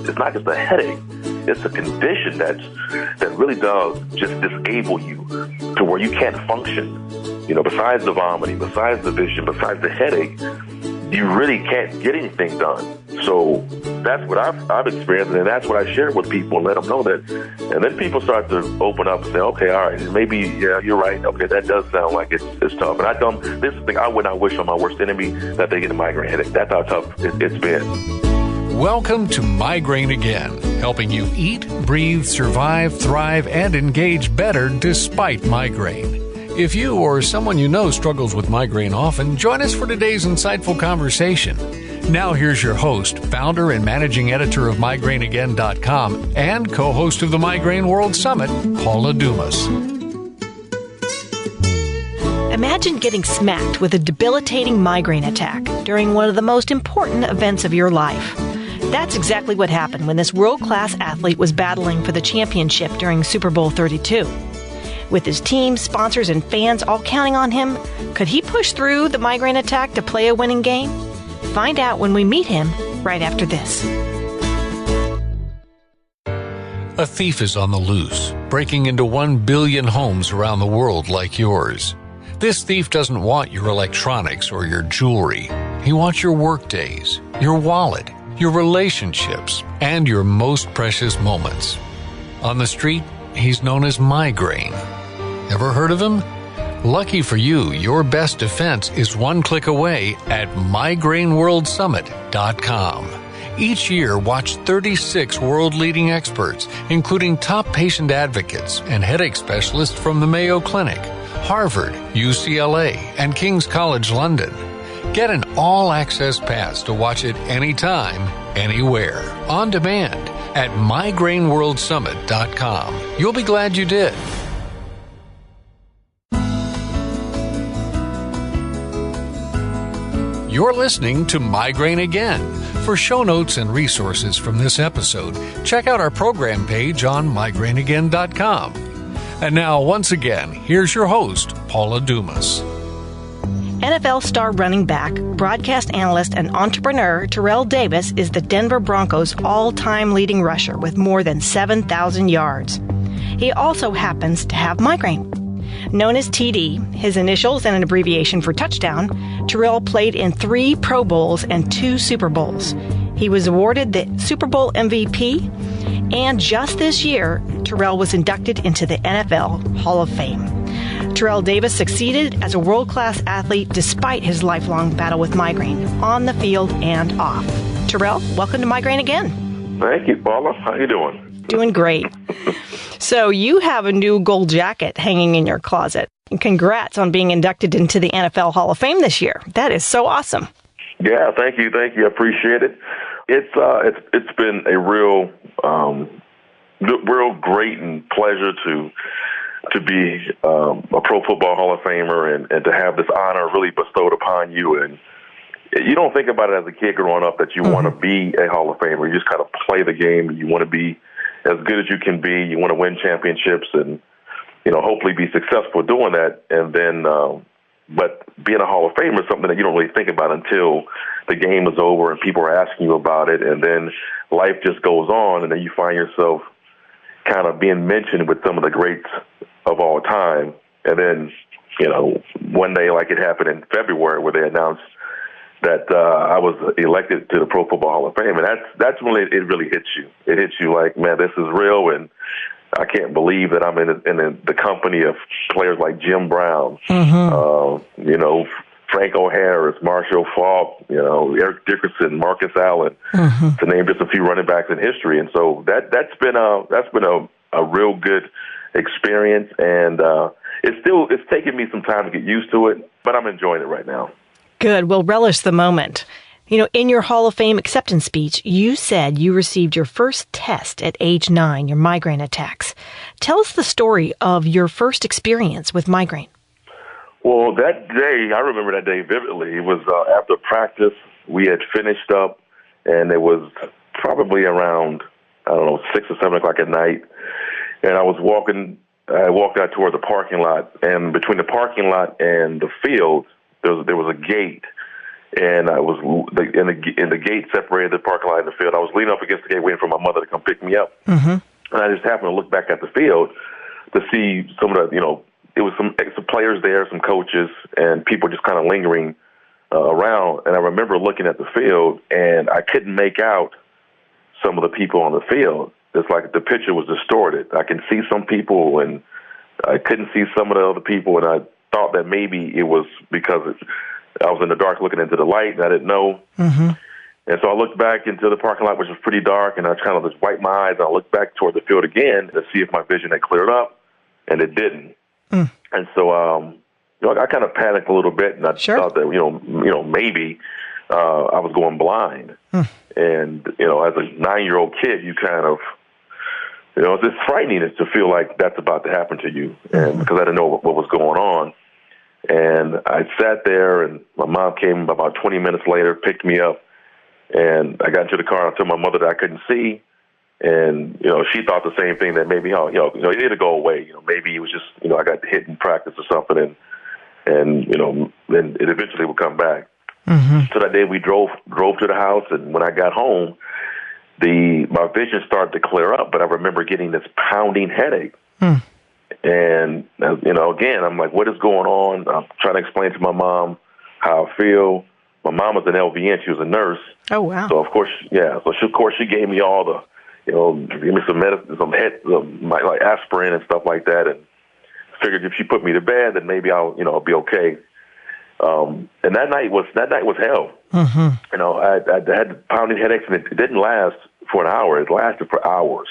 it's not just a headache. It's a condition that really does just disable you to where you can't function. Besides the vomiting, besides the vision, besides the headache, you really can't get anything done. So that's what I've experienced, and that's what I share with people and let them know that. And then people start to open up and say, okay, all right, maybe, yeah, you're right. Okay, that does sound like it's tough. And I tell them, this is the thing I would not wish on my worst enemy, that they get a migraine headache. That's how tough it's been. Welcome to Migraine Again, helping you eat, breathe, survive, thrive, and engage better despite migraine. If you or someone you know struggles with migraine often, join us for today's insightful conversation. Now here's your host, founder and managing editor of migraineagain.com and co-host of the Migraine World Summit, Paula Dumas. Imagine getting smacked with a debilitating migraine attack during one of the most important events of your life. That's exactly what happened when this world-class athlete was battling for the championship during Super Bowl 32. With his team, sponsors, and fans all counting on him, could he push through the migraine attack to play a winning game? Find out when we meet him right after this. A thief is on the loose, breaking into 1 billion homes around the world like yours. This thief doesn't want your electronics or your jewelry. He wants your work days, your wallet, your relationships, and your most precious moments. On the street, he's known as Migraine. Ever heard of him? Lucky for you, your best defense is one click away at migraineworldsummit.com. Each year, watch 36 world-leading experts, including top patient advocates and headache specialists from the Mayo Clinic, Harvard, UCLA, and King's College London. Get an all-access pass to watch it anytime, anywhere, on demand at migraineworldsummit.com. You'll be glad you did. You're listening to Migraine Again. For show notes and resources from this episode, check out our program page on migraineagain.com. And now, once again, here's your host, Paula Dumas. NFL star running back, broadcast analyst, and entrepreneur Terrell Davis is the Denver Broncos' all-time leading rusher with more than 7,000 yards. He also happens to have migraine. Known as TD, his initials and an abbreviation for touchdown, Terrell played in 3 Pro Bowls and 2 Super Bowls. He was awarded the Super Bowl MVP, and just this year, Terrell was inducted into the NFL Hall of Fame. Terrell Davis succeeded as a world-class athlete despite his lifelong battle with migraine, on the field and off. Terrell, welcome to Migraine Again. Thank you, Paula. How you doing? Doing great. So you have a new gold jacket hanging in your closet. Congrats on being inducted into the NFL Hall of Fame this year. That is so awesome. Yeah, thank you. I appreciate it. It's been a real great and pleasure to be a Pro Football Hall of Famer and to have this honor really bestowed upon you. And you don't think about it as a kid growing up that you want to be a Hall of Famer. You just kind of play the game. You want to be as good as you can be. You want to win championships and, hopefully be successful doing that. And then, but being a Hall of Famer is something that you don't really think about until the game is over and people are asking you about it. And then life just goes on, and then you find yourself kind of being mentioned with some of the greats of all time. And then, one day, like it happened in February, where they announced that I was elected to the Pro Football Hall of Fame. And that's when it really hits you. It hits you like, man, this is real, and I can't believe that I'm in the company of players like Jim Brown, Franco Harris, Marshall Faulk, Eric Dickerson, Marcus Allen, to name just a few running backs in history. And so that's been a real good experience, and it's taken me some time to get used to it, but I'm enjoying it right now. Good. We'll relish the moment. In your Hall of Fame acceptance speech, you said you received your first test at age 9, your migraine attacks. Tell us the story of your first experience with migraine. Well, that day, I remember that day vividly. It was after practice. We had finished up, and it was probably around, 6 or 7 o'clock at night. And I walked out toward the parking lot, and between the parking lot and the field, there was a gate. and I was in the gate separated the parking lot and the field. I was leaning up against the gate waiting for my mother to come pick me up. And I just happened to look back at the field to see some of the, it was some players there, some coaches, and people just kind of lingering around. And I remember looking at the field, and I couldn't make out some of the people on the field. It's like the picture was distorted. I can see some people, and I couldn't see some of the other people, and I thought that maybe it was because I was in the dark looking into the light, and I didn't know. And so I looked back into the parking lot, which was pretty dark, and I kind of just wiped my eyes, and I looked back toward the field again to see if my vision had cleared up, and it didn't. And so I kind of panicked a little bit, and I thought that, maybe I was going blind. And, as a 9-year-old kid, you kind of, it's frightening to feel like that's about to happen to you, and because I didn't know what was going on. And I sat there, and my mom came about 20 minutes later, picked me up, and I got into the car, and I told my mother that I couldn't see. And, she thought the same thing, that maybe, it didn't go away. Maybe it was just, I got hit in practice or something, and then it eventually would come back. So that day we drove to the house, and when I got home, my vision started to clear up, but I remember getting this pounding headache. And, again, I'm like, what is going on? I'm trying to explain to my mom how I feel. My mom was an LVN. She was a nurse. Oh, wow. So, of course, she gave me all the, give me some medicine, like aspirin and stuff like that, and figured if she put me to bed, then maybe I'll be okay. And that night was hell. I had pounding headaches, and it didn't last for an hour. It lasted for hours.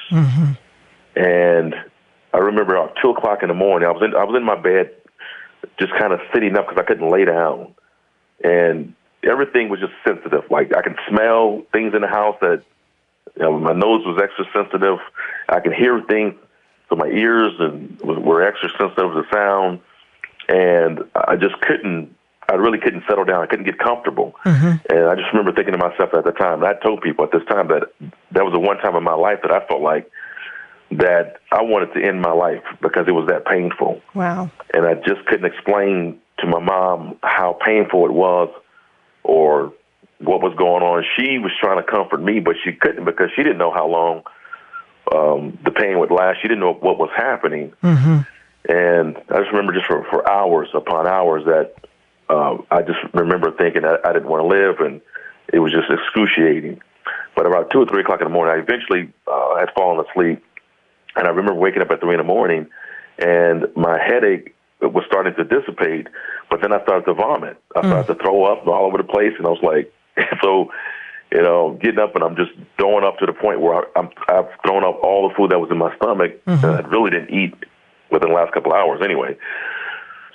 And I remember about 2:00 in the morning, I was in my bed, just kind of sitting up because I couldn't lay down, and everything was just sensitive. Like I could smell things in the house that, my nose was extra sensitive. I could hear things, so my ears were extra sensitive to sound, and I really couldn't settle down. I couldn't get comfortable. And I just remember thinking to myself at the time, and I told people at this time that was the one time in my life that I felt like that I wanted to end my life because it was that painful. Wow. And I just couldn't explain to my mom how painful it was or what was going on. She was trying to comfort me, but she couldn't because she didn't know how long the pain would last. She didn't know what was happening. And I just remember just for hours upon hours that I just remember thinking that I didn't want to live, and it was just excruciating. But about 2 or 3 o'clock in the morning, I eventually had fallen asleep. And I remember waking up at 3 in the morning, and my headache was starting to dissipate, but then I started to vomit. I started to throw up all over the place, and I was like, getting up, and I'm just throwing up to the point where I've thrown up all the food that was in my stomach, and I really didn't eat within the last couple of hours anyway.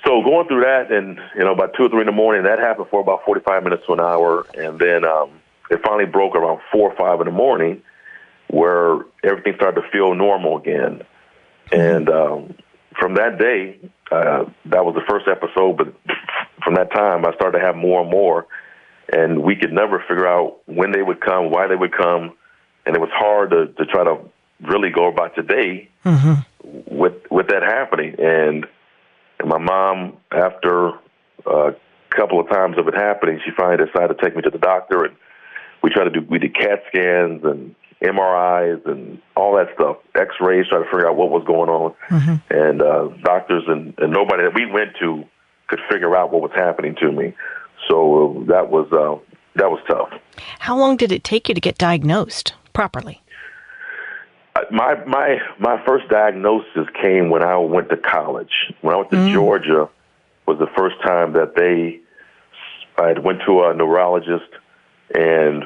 So going through that, and, about 2 or 3 in the morning, that happened for about 45 minutes to an hour, and then it finally broke around 4 or 5 in the morning, where everything started to feel normal again. And from that day, that was the first episode, but from that time, I started to have more and more, and we could never figure out when they would come, why they would come, and it was hard to try to really go about your day with that happening. And my mom, after a couple of times of it happening, she finally decided to take me to the doctor, and we did CAT scans and MRIs and all that stuff, X-rays, trying to figure out what was going on. And doctors and nobody that we went to could figure out what was happening to me. So that was tough. How long did it take you to get diagnosed properly? My first diagnosis came when I went to college. When I went to Georgia was the first time that I went to a neurologist, and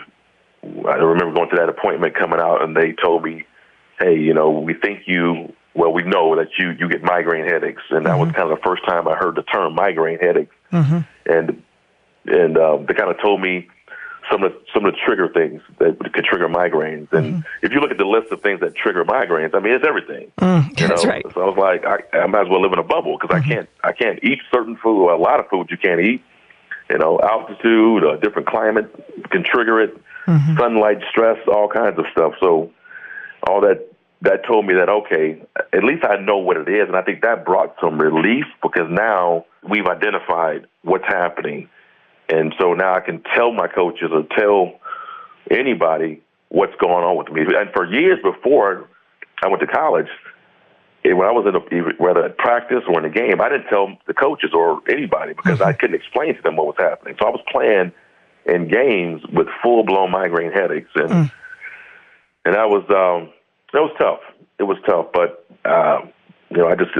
I remember going to that appointment, coming out, and they told me, hey, we know that you get migraine headaches. And that was kind of the first time I heard the term migraine headaches. And they kind of told me some of the trigger things that could trigger migraines. And if you look at the list of things that trigger migraines, I mean, it's everything. That's right. So I was like, I might as well live in a bubble because I can't eat certain food, or a lot of food you can't eat. Altitude, a different climate can trigger it. Sunlight, stress, all kinds of stuff. So all that told me that, okay, at least I know what it is. And I think that brought some relief because now we've identified what's happening. And so now I can tell my coaches or tell anybody what's going on with me. And for years before I went to college, when I was whether at practice or in the game, I didn't tell the coaches or anybody because I couldn't explain to them what was happening. So I was playing in games with full-blown migraine headaches, and that was tough. It was tough, but I just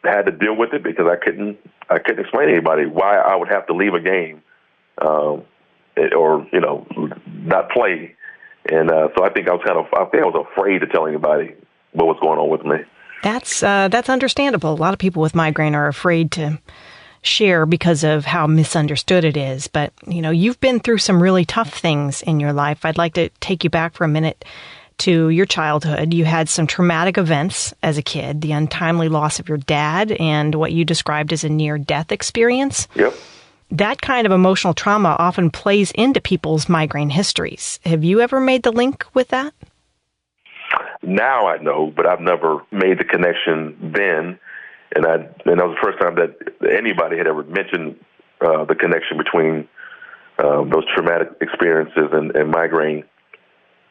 had to deal with it because I couldn't explain to anybody why I would have to leave a game or not play. And so I think I was afraid to tell anybody what was going on with me. That's understandable. A lot of people with migraine are afraid to share because of how misunderstood it is. But, you've been through some really tough things in your life. I'd like to take you back for a minute to your childhood. You had some traumatic events as a kid, the untimely loss of your dad and what you described as a near-death experience. Yep. That kind of emotional trauma often plays into people's migraine histories. Have you ever made the link with that? Now I know, but I've never made the connection then. And that was the first time that anybody had ever mentioned the connection between those traumatic experiences and migraine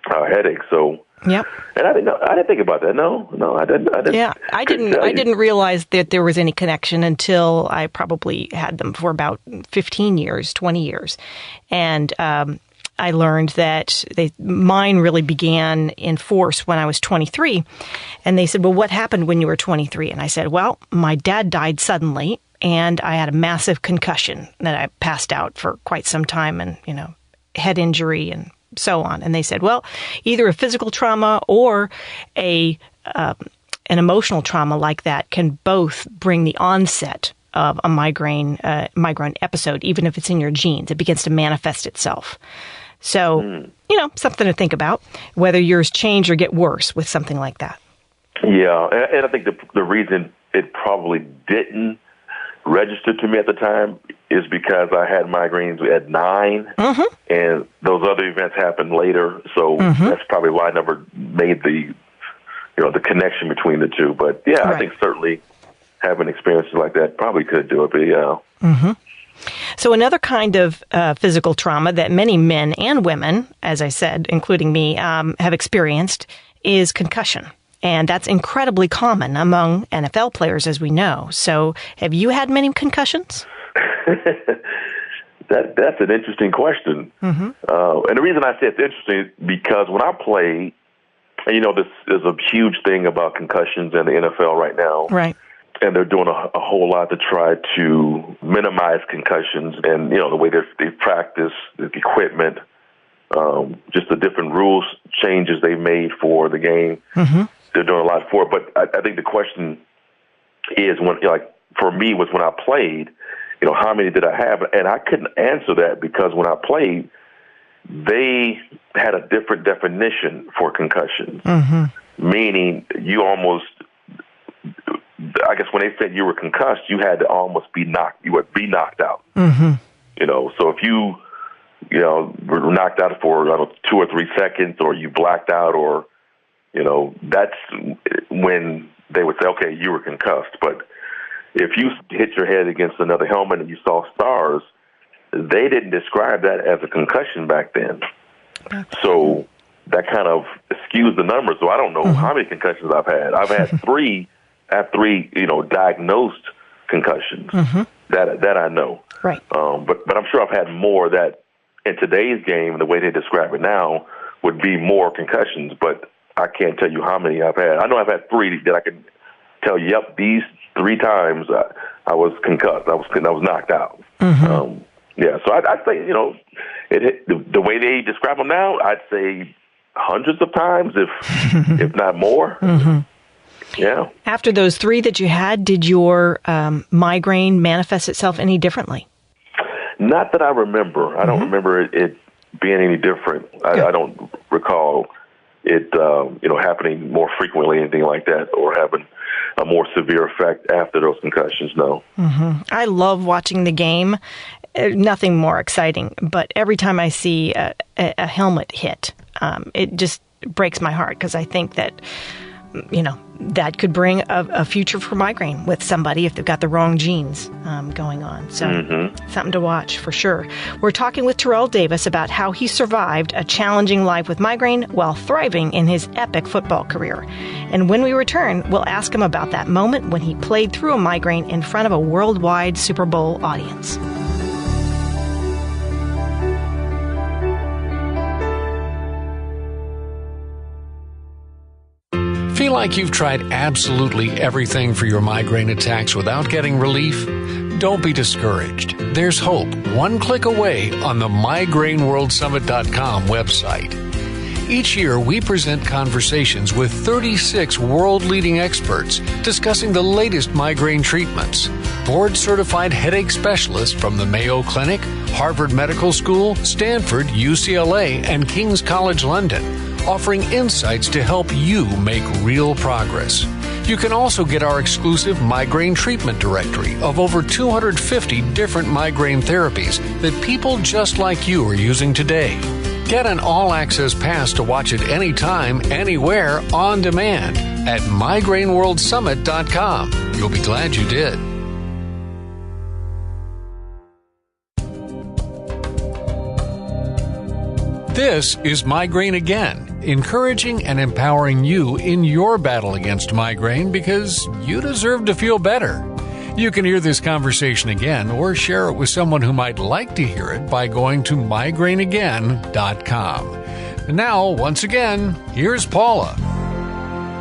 headaches. So, yep. And I didn't think about that. No, I didn't. Yeah, I didn't realize that there was any connection until I probably had them for about 15 years, 20 years, and I learned that mine really began in force when I was 23. And they said, well, what happened when you were 23? And I said, well, my dad died suddenly, and I had a massive concussion that I passed out for quite some time and, head injury and so on. And they said, well, either a physical trauma or an emotional trauma like that can both bring the onset of a migraine episode, even if it's in your genes. It begins to manifest itself. So, something to think about, whether yours change or get worse with something like that. Yeah, and I think the reason it probably didn't register to me at the time is because I had migraines at 9, and those other events happened later. So that's probably why I never made the connection between the two. But yeah, right. I think certainly having experiences like that probably could do it. But yeah. So another kind of physical trauma that many men and women, as I said, including me, have experienced is concussion. And that's incredibly common among NFL players, as we know. So have you had many concussions? That's an interesting question. And the reason I say it's interesting is because when I played, and this is a huge thing about concussions in the NFL right now. Right. And they're doing a whole lot to try to minimize concussions and, the way they practice, the equipment, just the different rules changes they've made for the game. They're doing a lot for it. But I think the question is, for me, was when I played, how many did I have? And I couldn't answer that because when I played, they had a different definition for concussions, meaning you almost... I guess when they said you were concussed, you had to almost be knocked. You would be knocked out. So if you, were knocked out for 2 or 3 seconds, or you blacked out, or that's when they would say, okay, you were concussed. But if you hit your head against another helmet and you saw stars, they didn't describe that as a concussion back then. So that kind of skews the numbers. So I don't know how many concussions I've had. I've had 3. I have 3, diagnosed concussions that I know. Right. But I'm sure I've had more that in today's game, the way they describe it now, would be more concussions. But I can't tell you how many I've had. I know I've had 3 that I can tell you. Yep, these 3 times I was concussed. I was knocked out. So I'd say the way they describe them now, I'd say hundreds of times, if not more. Yeah. After those 3 that you had, did your migraine manifest itself any differently? Not that I remember. I don't remember it being any different. I don't recall it, happening more frequently, anything like that, or having a more severe effect after those concussions. No. I love watching the game. Nothing more exciting, but every time I see a helmet hit, it just breaks my heart because I think that that could bring a future for migraine with somebody if they've got the wrong genes going on. So something to watch for sure. We're talking with Terrell Davis about how he survived a challenging life with migraine while thriving in his epic football career. And when we return, we'll ask him about that moment when he played through a migraine in front of a worldwide Super Bowl audience. Feel like you've tried absolutely everything for your migraine attacks without getting relief? Don't be discouraged. There's hope one click away on the migraineworldsummit.com website. Each year, we present conversations with 36 world-leading experts discussing the latest migraine treatments. Board-certified headache specialists from the Mayo Clinic, Harvard Medical School, Stanford, UCLA, and King's College London, offering insights to help you make real progress. You can also get our exclusive migraine treatment directory of over 250 different migraine therapies that people just like you are using today. Get an all-access pass to watch it anytime, anywhere, on demand at migraineworldsummit.com. You'll be glad you did. This is Migraine Again, encouraging and empowering you in your battle against migraine because you deserve to feel better. You can hear this conversation again or share it with someone who might like to hear it by going to migraineagain.com. And now, once again, here's Paula.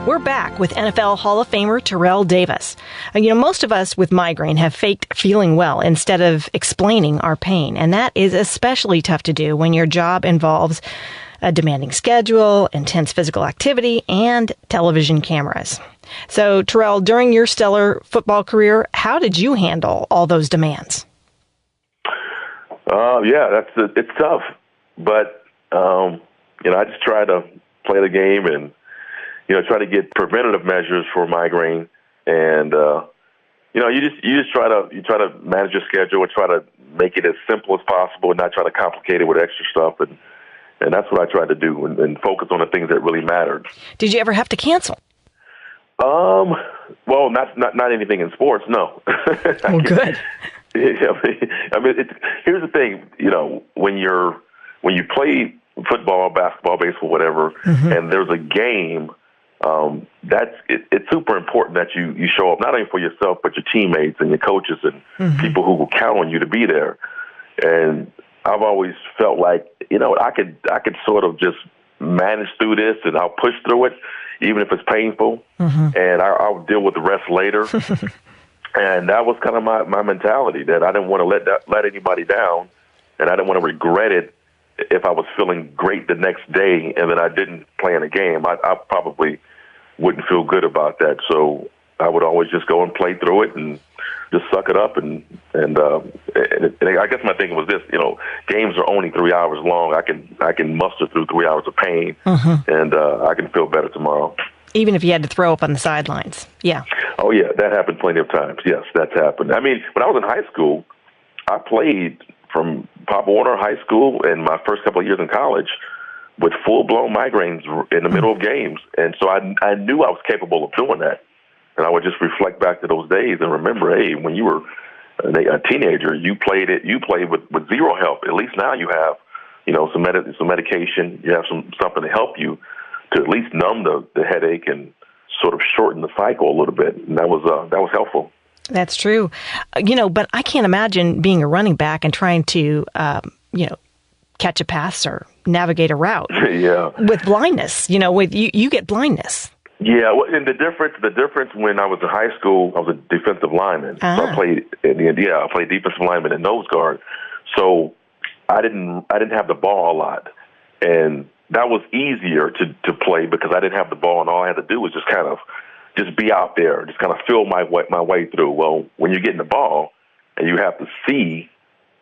We're back with NFL Hall of Famer Terrell Davis. Most of us with migraine have faked feeling well instead of explaining our pain. And that is especially tough to do when your job involves a demanding schedule, intense physical activity, and television cameras. So, Terrell, during your stellar football career, how did you handle all those demands? It's tough. But, I just try to play the game and try to get preventative measures for migraine, and you try to manage your schedule and try to make it as simple as possible, and not try to complicate it with extra stuff, and that's what I tried to do, and focus on the things that really mattered. Did you ever have to cancel? Well, not anything in sports, no. Well, good. Here's the thing, when you play football, basketball, baseball, whatever, and there's a game. It's super important that you show up not only for yourself but your teammates and your coaches and people who will count on you to be there. And I've always felt like I could sort of just manage through this, and I'll push through it even if it's painful, and I'll deal with the rest later. And that was kind of my mentality, that I didn't want to let anybody down, and I didn't want to regret it if I was feeling great the next day and then I didn't play in a game. I probably wouldn't feel good about that. So I would always just go and play through it and just suck it up. And I guess my thinking was this, games are only 3 hours long. I can muster through 3 hours of pain, and I can feel better tomorrow. Even if you had to throw up on the sidelines. Yeah. Oh, yeah, that happened plenty of times. Yes, that's happened. I mean, when I was in high school, I played from Pop Warner High School and my first couple of years in college with full-blown migraines in the middle of games. And so I knew I was capable of doing that. And I would just reflect back to those days and remember, hey, when you were a teenager, you played with zero help. At least now you have, some medication. You have something to help you to at least numb the headache and sort of shorten the cycle a little bit. And that was helpful. That's true. But I can't imagine being a running back and trying to, catch a pass or navigate a route. Yeah. With blindness, with you get blindness. Yeah. Well, and the difference when I was in high school, I was a defensive lineman. So I played I played defensive lineman and nose guard. So I didn't have the ball a lot, and that was easier to play because I didn't have the ball, and all I had to do was just be out there, just kind of feel my way through. Well, when you're getting the ball and you have to see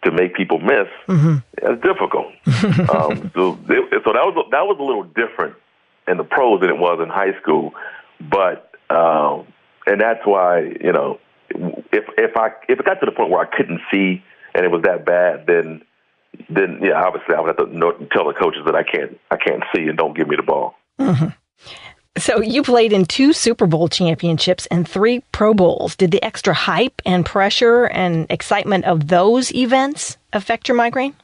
to make people miss, it's difficult. So that was a little different in the pros than it was in high school. But and that's why if it got to the point where I couldn't see and it was that bad, then yeah, obviously I would have to tell the coaches that I can't see and don't give me the ball. So you played in 2 Super Bowl championships and 3 Pro Bowls. Did the extra hype and pressure and excitement of those events affect your migraine?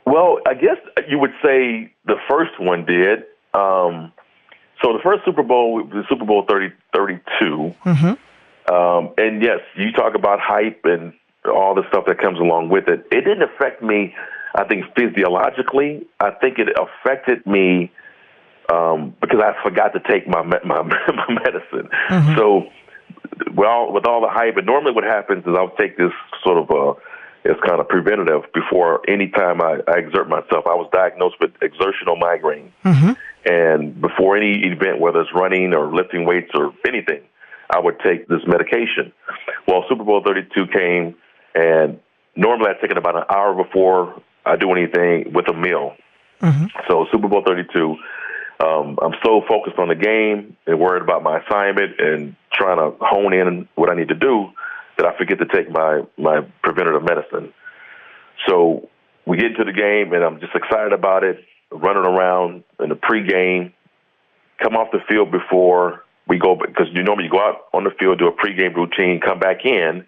Well, I guess you would say the first one did. So the first Super Bowl, the Super Bowl 32. And yes, you talk about hype and all the stuff that comes along with it. It didn't affect me, I think, physiologically. I think it affected me because I forgot to take my medicine. So with all the hype, and normally what happens is I'll take this sort of it's kind of preventative before any time I exert myself. I was diagnosed with exertional migraine. And before any event, whether it's running or lifting weights or anything, I would take this medication. Well, Super Bowl 32 came, and normally I take it about an hour before I do anything with a meal. So Super Bowl 32, I'm so focused on the game and worried about my assignment and trying to hone in what I need to do that I forget to take my preventative medicine. So we get into the game, and I'm just excited about it, running around in the pregame, come off the field before we go, because you normally go out on the field, do a pregame routine, come back in,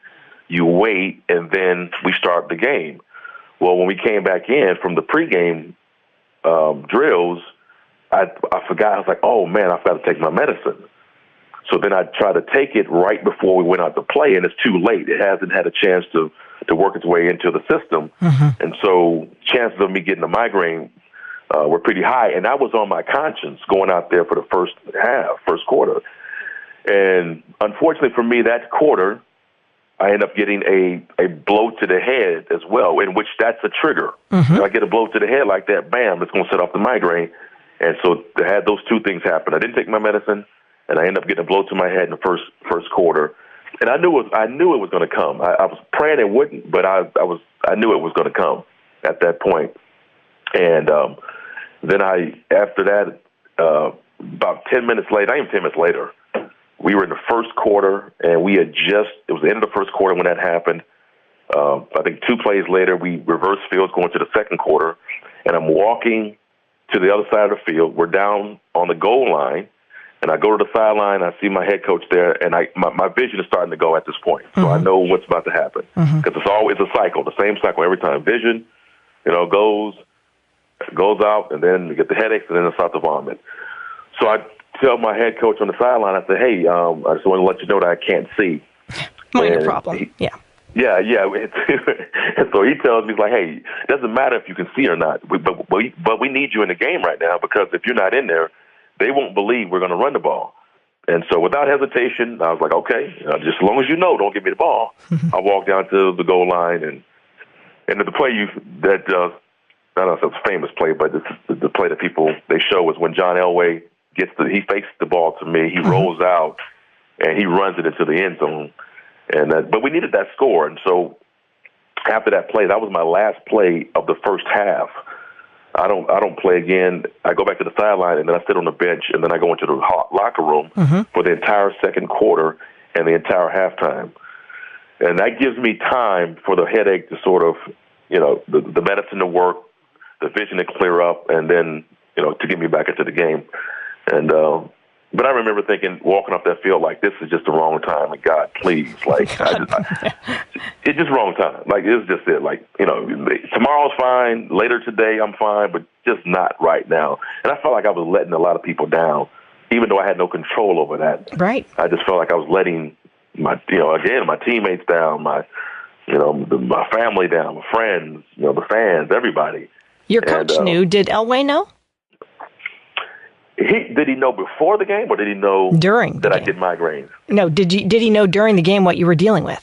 you wait, and then we start the game. Well, when we came back in from the pregame drills, I forgot. I was like, oh, man, I forgot to take my medicine. So then I tried to take it right before we went out to play, and it's too late. It hasn't had a chance to work its way into the system. And so chances of me getting a migraine were pretty high. And that was on my conscience going out there for the first quarter. And unfortunately for me, that quarter, I end up getting a blow to the head as well, in which that's a trigger. If I get a blow to the head like that, bam, it's going to set off the migraine. And so I had those two things happen. I didn't take my medicine, and I ended up getting a blow to my head in the first quarter. And I knew it was going to come. I was praying it wouldn't, but I knew it was going to come at that point. And then after that, about 10 minutes later, not even 10 minutes later, we were in the first quarter, and it was the end of the first quarter when that happened. I think 2 plays later, we reversed fields going to the second quarter, and I'm walking to the other side of the field. We're down on the goal line, and I go to the sideline. I see my head coach there, and my vision is starting to go at this point. So I know what's about to happen because it's always a cycle, the same cycle every time. Vision, goes out, and then you get the headaches, and then it starts to vomit. So I tell my head coach on the sideline, I say, hey, I just want to let you know that I can't see. Minor problem, yeah. Yeah. And so he tells me, he's like, hey, it doesn't matter if you can see or not, but we need you in the game right now because if you're not in there, they won't believe we're going to run the ball. And so without hesitation, I was like, okay, just as long as you know, don't give me the ball. I walk down to the goal line, and the play I don't know if it's a famous play, but it's the play that people, they show is when John Elway he fakes the ball to me, he rolls out, and he runs it into the end zone. But we needed that score, and so after that play, that was my last play of the first half. I don't play again. I go back to the sideline, and then I sit on the bench, and then I go into the locker room for the entire second quarter and the entire halftime. And that gives me time for the headache to sort of, the medicine to work, the vision to clear up, and then, to get me back into the game. And but I remember thinking, walking off that field, like, this is just the wrong time. Like, God, please. Like, it's just wrong time. Like, it's just it. Like, tomorrow's fine. Later today, I'm fine, but just not right now. And I felt like I was letting a lot of people down, even though I had no control over that. Right. I just felt like I was letting my teammates down, my family down, my friends, the fans, everybody. Your coach knew. Did Elway know? Did he know before the game, or did he know during that I get migraines? No. Did he know during the game what you were dealing with?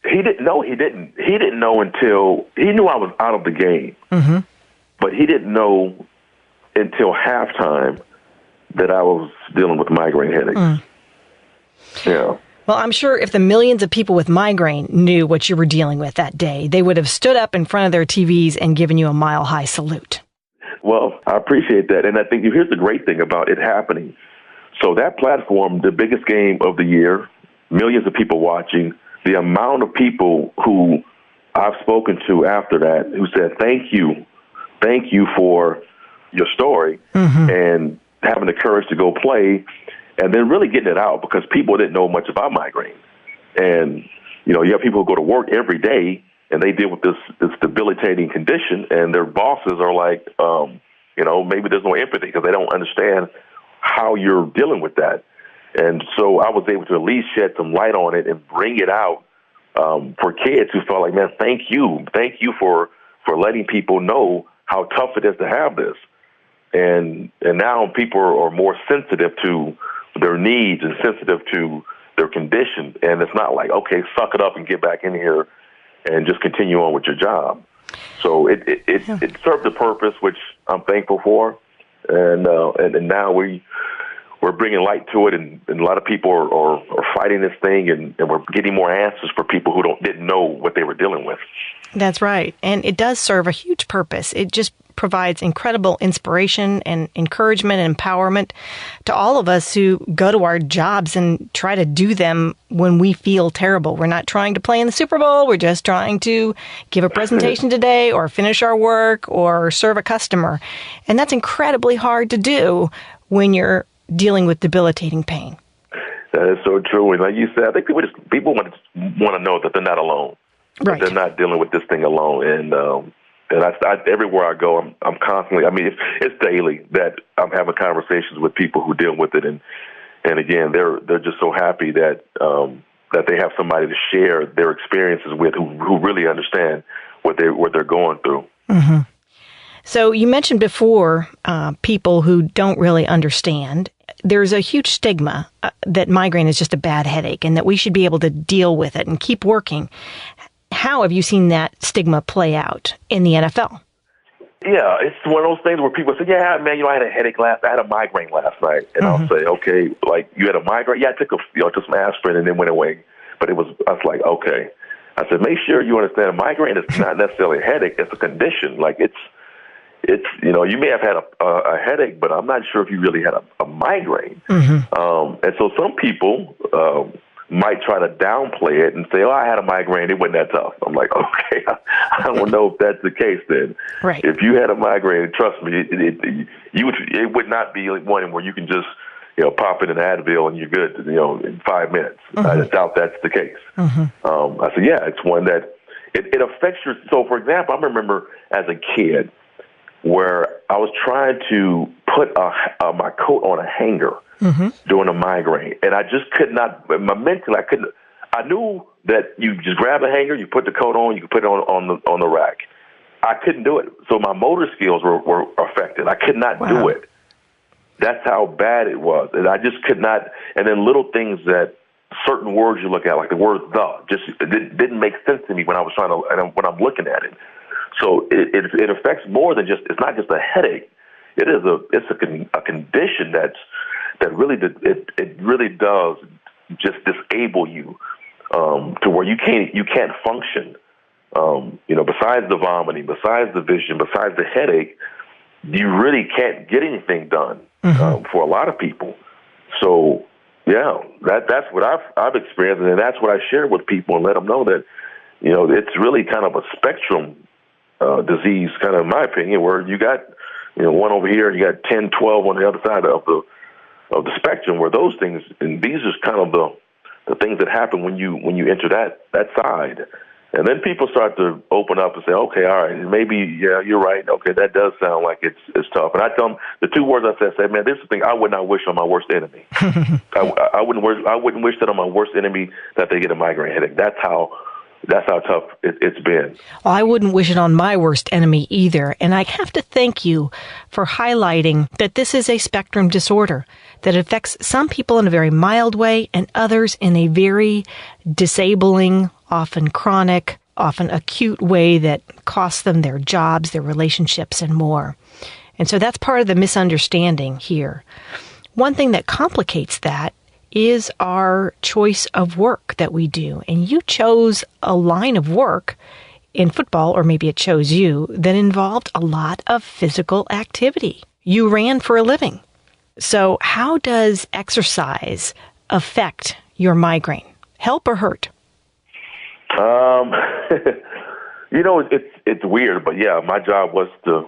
He didn't know. He didn't know until he knew I was out of the game. But he didn't know until halftime that I was dealing with migraine headaches. Yeah. Well, I'm sure if the millions of people with migraine knew what you were dealing with that day, they would have stood up in front of their TVs and given you a mile-high salute. Well, I appreciate that. And I think here's the great thing about it happening. So that platform, the biggest game of the year, millions of people watching, the amount of people who I've spoken to after that who said, thank you for your story. And having the courage to go play and then really getting it out because people didn't know much about migraine. And, you have people who go to work every day and they deal with this debilitating condition, and their bosses are like, maybe there's no empathy because they don't understand how you're dealing with that. And so I was able to at least shed some light on it and bring it out for kids who felt like, man, thank you for letting people know how tough it is to have this. And now people are more sensitive to their needs and sensitive to their condition. And it's not like, okay, suck it up and get back in here and just continue on with your job. So it served a purpose, which I'm thankful for. And now we're bringing light to it, and a lot of people are fighting this thing, and we're getting more answers for people who didn't know what they were dealing with. That's right. And it does serve a huge purpose. It just provides incredible inspiration and encouragement and empowerment to all of us who go to our jobs and try to do them when we feel terrible. We're not trying to play in the Super Bowl. We're just trying to give a presentation today or finish our work or serve a customer. And that's incredibly hard to do when you're dealing with debilitating pain. That is so true. And like you said, I think people want to know that they're not alone. Right. They're not dealing with this thing alone. And I everywhere I go, I'm constantly, it's daily that I'm having conversations with people who deal with it. And again, they're just so happy that they have somebody to share their experiences with who really understand what they're going through. Mm-hmm. So you mentioned before people who don't really understand. There's a huge stigma that migraine is just a bad headache and that we should be able to deal with it and keep working. How have you seen that stigma play out in the NFL? Yeah, it's one of those things where people say, yeah, man, I had I had a migraine last night. And I'll say, okay, like you had a migraine? Yeah, I took some aspirin and then went away. But I was like, okay. I said, make sure you understand a migraine is not necessarily a headache. It's a condition. Like it's you may have had a headache, but I'm not sure if you really had a migraine. Mm-hmm. And so some people might try to downplay it and say, oh, I had a migraine. It wasn't that tough. I'm like, okay, I don't know if that's the case then. Right. If you had a migraine, trust me, it would not be one where you can just, pop in an Advil and you're good, in 5 minutes. Mm-hmm. I doubt that's the case. Mm-hmm. I said, yeah, it's one that it affects your, so for example, I remember as a kid where I was trying to put my coat on a hanger during a migraine, and I just could not. Mentally, I couldn't. I knew that you just grab a hanger, you put the coat on, you can put it on the rack. I couldn't do it, so my motor skills were affected. I could not do it. That's how bad it was, and I just could not. And then little things that certain words you look at, like the word "the," just it didn't make sense to me when I was trying to when I'm looking at it. So it affects more than just. It's not just a headache. It's a condition that really it really does just disable you to where you can't function. Besides the vomiting, besides the vision, besides the headache, you really can't get anything done for a lot of people. So yeah, that's what I've experienced, and that's what I share with people and let them know that it's really kind of a spectrum disease, kind of in my opinion, where you got one over here and you got 10, 12 on the other side of the spectrum, where those things, and these are kind of the things that happen when you enter that side. And then people start to open up and say, okay, all right, maybe, yeah, you're right. Okay, that does sound like it's tough. And I tell them the two words I say, man, this is the thing I would not wish on my worst enemy. I wouldn't wish that on my worst enemy that they get a migraine headache. That's how tough it's been. Well, I wouldn't wish it on my worst enemy either. And I have to thank you for highlighting that this is a spectrum disorder that affects some people in a very mild way and others in a very disabling, often chronic, often acute way that costs them their jobs, their relationships, and more. And so that's part of the misunderstanding here. One thing that complicates that is our choice of work that we do. And you chose a line of work in football, or maybe it chose you, that involved a lot of physical activity. You ran for a living. So how does exercise affect your migraine? Help or hurt? It's weird, but yeah, my job was to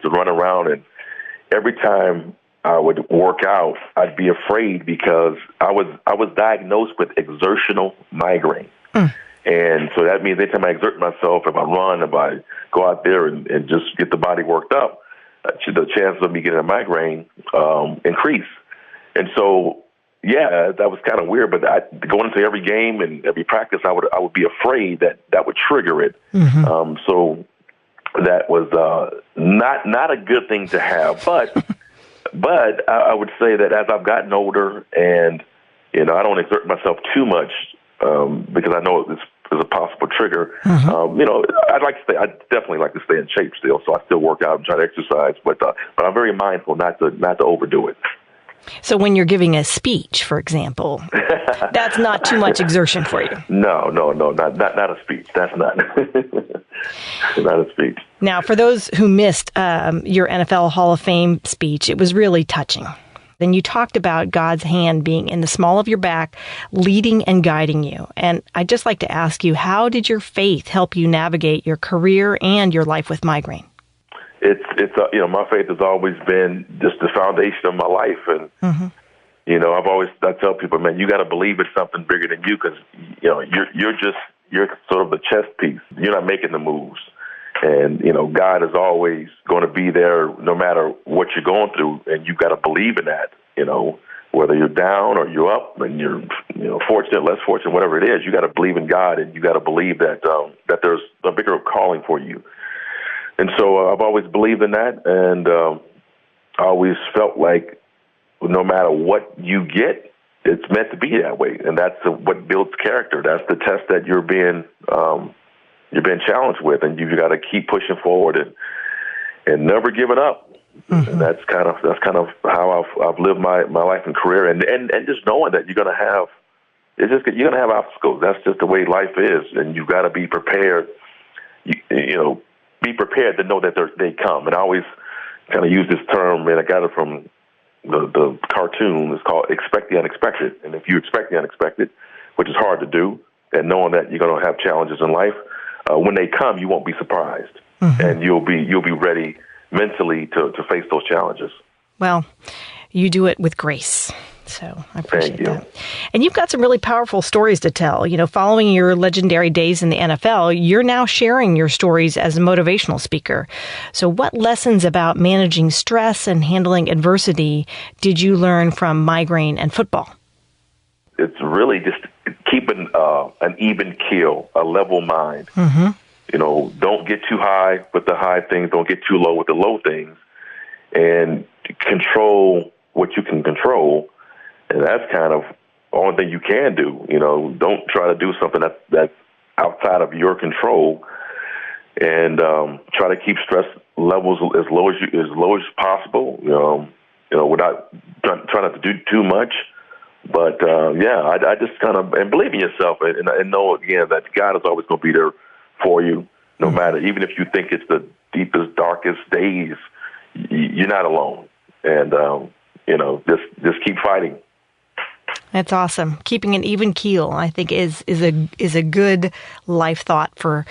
run around, and every time I would work out, I'd be afraid because I was diagnosed with exertional migraine. And so that means anytime I exert myself, if I run, if I go out there and just get the body worked up, the chances of me getting a migraine increase. And so, yeah, that was kind of weird. But going into every game and every practice, I would be afraid that would trigger it. So that was not a good thing to have. But I would say that as I've gotten older, and I don't exert myself too much because I know it's a possible trigger. I definitely like to stay in shape still, so I still work out and try to exercise, but I'm very mindful not to overdo it. So when you're giving a speech, for example, that's not too much exertion for you. No, not a speech. That's not not a speech. Now, for those who missed your NFL Hall of Fame speech, it was really touching. Then you talked about God's hand being in the small of your back, leading and guiding you. And I'd just like to ask you, how did your faith help you navigate your career and your life with migraine? It's my faith has always been just the foundation of my life. And, I tell people, man, you got to believe it's something bigger than you because, you're sort of the chess piece. You're not making the moves. And, God is always going to be there no matter what you're going through. And you've got to believe in that, whether you're down or you're up and you're, fortunate, less fortunate, whatever it is, you got to believe in God and you got to believe that there's a bigger calling for you. And so I've always believed in that. And I always felt like no matter what you get, it's meant to be that way. And that's what builds character. That's the test that you're being challenged with, and you've got to keep pushing forward and never giving up. And that's kind of how I've lived my life and career, and just knowing that you're gonna have obstacles. That's just the way life is, and you've got to be prepared. Be prepared to know that they come. And I always kind of use this term, and I got it from the cartoon. It's called "Expect the Unexpected." And if you expect the unexpected, which is hard to do, and knowing that you're going to have challenges in life, when they come, you won't be surprised, and you'll be ready mentally to face those challenges. Well, you do it with grace, so I appreciate Thank you. that. And you've got some really powerful stories to tell. Following your legendary days in the NFL, you're now sharing your stories as a motivational speaker. So what lessons about managing stress and handling adversity did you learn from migraine and football? It's really just keeping an even keel, a level mind. Don't get too high with the high things. Don't get too low with the low things. And control what you can control. And that's kind of the only thing you can do. Don't try to do something that's outside of your control. And try to keep stress levels as low as possible. Without trying not to do too much. But, I just kind of, and believe in yourself and know, again, that God is always going to be there for you, no matter, even if you think it's the deepest, darkest days, you're not alone. And, just keep fighting. That's awesome. Keeping an even keel, I think, is a good life thought for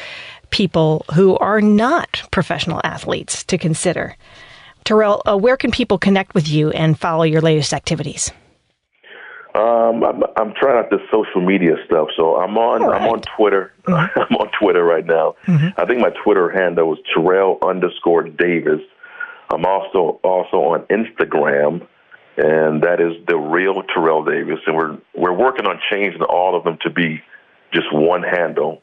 people who are not professional athletes to consider. Terrell, where can people connect with you and follow your latest activities? I'm trying out this social media stuff, so I'm on Twitter. I'm on Twitter right now. I think my Twitter handle is Terrell_Davis. I'm also on Instagram, and that is the real Terrell Davis. And we're working on changing all of them to be just one handle,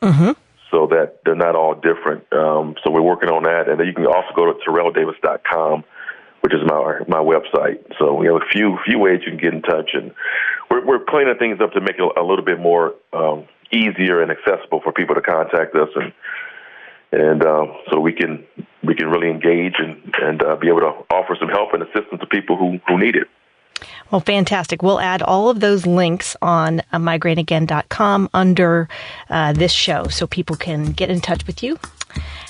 so that they're not all different. So we're working on that, and then you can also go to TerrellDavis.com, which is my website. So we have a few ways you can get in touch, and we're cleaning things up to make it a little bit more easier and accessible for people to contact us, and so we can really engage and be able to offer some help and assistance to people who need it. Well, fantastic. We'll add all of those links on migraineagain.com under this show so people can get in touch with you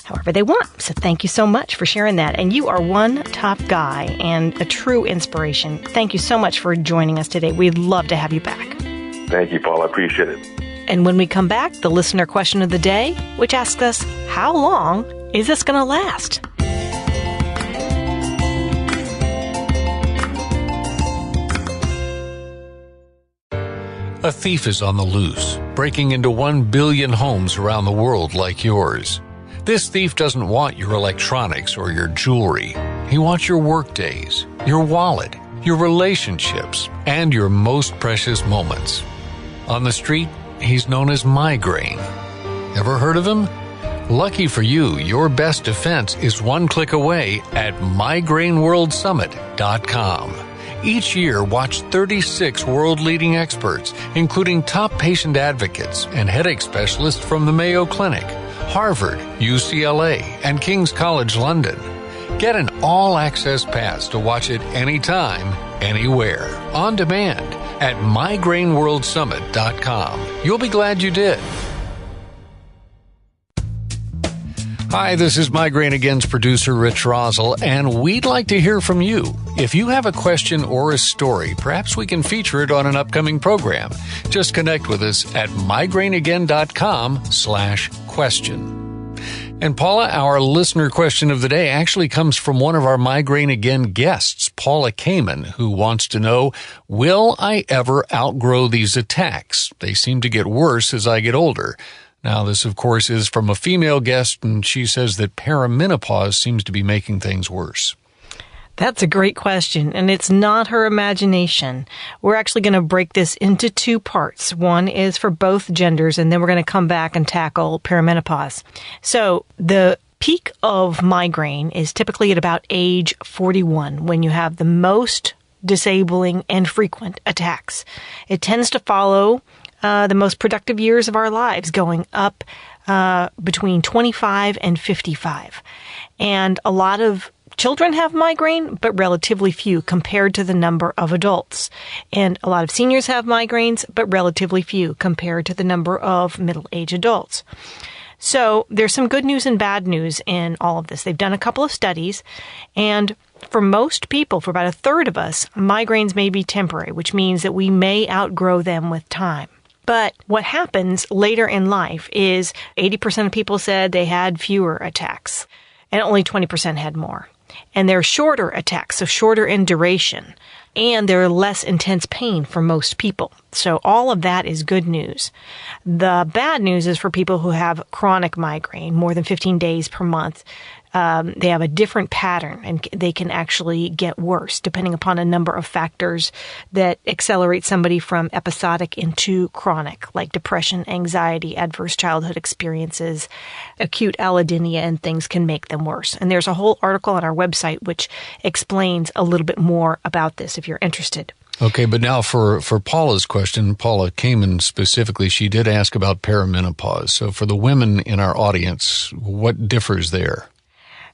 however they want. So thank you so much for sharing that. And you are one top guy and a true inspiration. Thank you so much for joining us today. We'd love to have you back. Thank you, Paul. I appreciate it. And when we come back, the listener question of the day, which asks us, how long is this going to last? A thief is on the loose, breaking into 1 billion homes around the world like yours. This thief doesn't want your electronics or your jewelry. He wants your work days, your wallet, your relationships, and your most precious moments. On the street, he's known as Migraine. Ever heard of him? Lucky for you, your best defense is one click away at migraineworldsummit.com. Each year, watch 36 world-leading experts, including top patient advocates and headache specialists from the Mayo Clinic, Harvard, UCLA, and King's College London. Get an all-access pass to watch it anytime, anywhere, on demand at migraineworldsummit.com. You'll be glad you did. Hi, this is Migraine Again's producer, Rich Rosell, and we'd like to hear from you. If you have a question or a story, perhaps we can feature it on an upcoming program. Just connect with us at migraineagain.com/question. And Paula, our listener question of the day actually comes from one of our Migraine Again guests, Paula Kamen, who wants to know, will I ever outgrow these attacks? They seem to get worse as I get older. Now, this, of course, is from a female guest, and she says that perimenopause seems to be making things worse. That's a great question, and it's not her imagination. We're actually going to break this into two parts. One is for both genders, and then we're going to come back and tackle perimenopause. So the peak of migraine is typically at about age 41, when you have the most disabling and frequent attacks. It tends to follow the most productive years of our lives, going up between 25 and 55. And a lot of children have migraine, but relatively few compared to the number of adults. And a lot of seniors have migraines, but relatively few compared to the number of middle-aged adults. So there's some good news and bad news in all of this. They've done a couple of studies, and for most people, for about a third of us, migraines may be temporary, which means that we may outgrow them with time. But what happens later in life is 80% of people said they had fewer attacks, and only 20% had more. And they're shorter attacks, so shorter in duration, and they're less intense pain for most people. So all of that is good news. The bad news is for people who have chronic migraine, more than 15 days per month. They have a different pattern, and they can actually get worse depending upon a number of factors that accelerate somebody from episodic into chronic, like depression, anxiety, adverse childhood experiences, acute allodynia, and things can make them worse. And there's a whole article on our website which explains a little bit more about this if you're interested. Okay, but now for Paula's question, Paula Kamen specifically, she did ask about perimenopause. So for the women in our audience, what differs there?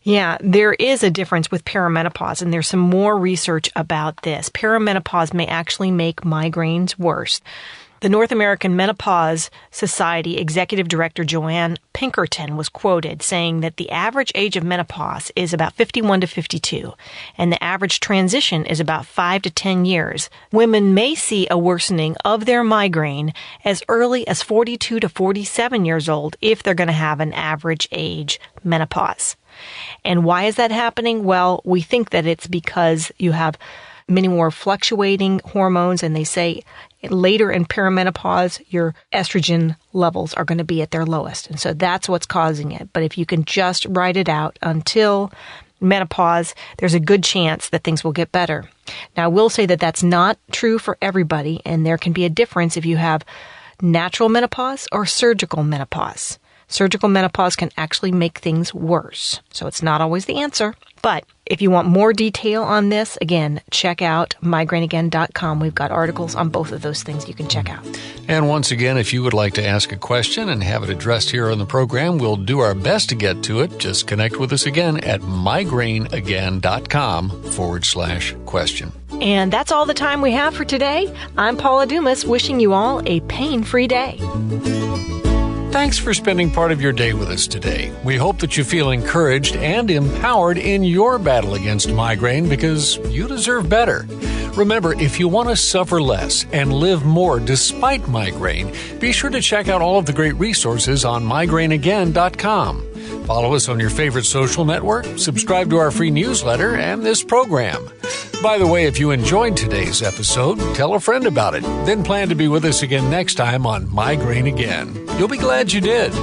Yeah, there is a difference with perimenopause, and there's some more research about this. Perimenopause may actually make migraines worse. The North American Menopause Society Executive Director Joanne Pinkerton was quoted saying that the average age of menopause is about 51 to 52, and the average transition is about 5 to 10 years. Women may see a worsening of their migraine as early as 42 to 47 years old if they're going to have an average age menopause. And why is that happening? Well, we think that it's because you have many more fluctuating hormones, and they say later in perimenopause, your estrogen levels are going to be at their lowest. And so that's what's causing it. But if you can just ride it out until menopause, there's a good chance that things will get better. Now, I will say that that's not true for everybody, and there can be a difference if you have natural menopause or surgical menopause. Surgical menopause can actually make things worse. So it's not always the answer. But if you want more detail on this, again, check out migraineagain.com. We've got articles on both of those things you can check out. And once again, if you would like to ask a question and have it addressed here on the program, we'll do our best to get to it. Just connect with us again at migraineagain.com/question. And that's all the time we have for today. I'm Paula Dumas, wishing you all a pain-free day. Thanks for spending part of your day with us today. We hope that you feel encouraged and empowered in your battle against migraine, because you deserve better. Remember, if you want to suffer less and live more despite migraine, be sure to check out all of the great resources on migraineagain.com. Follow us on your favorite social network, subscribe to our free newsletter and this program. By the way, if you enjoyed today's episode, tell a friend about it. Then plan to be with us again next time on Migraine Again. You'll be glad you did.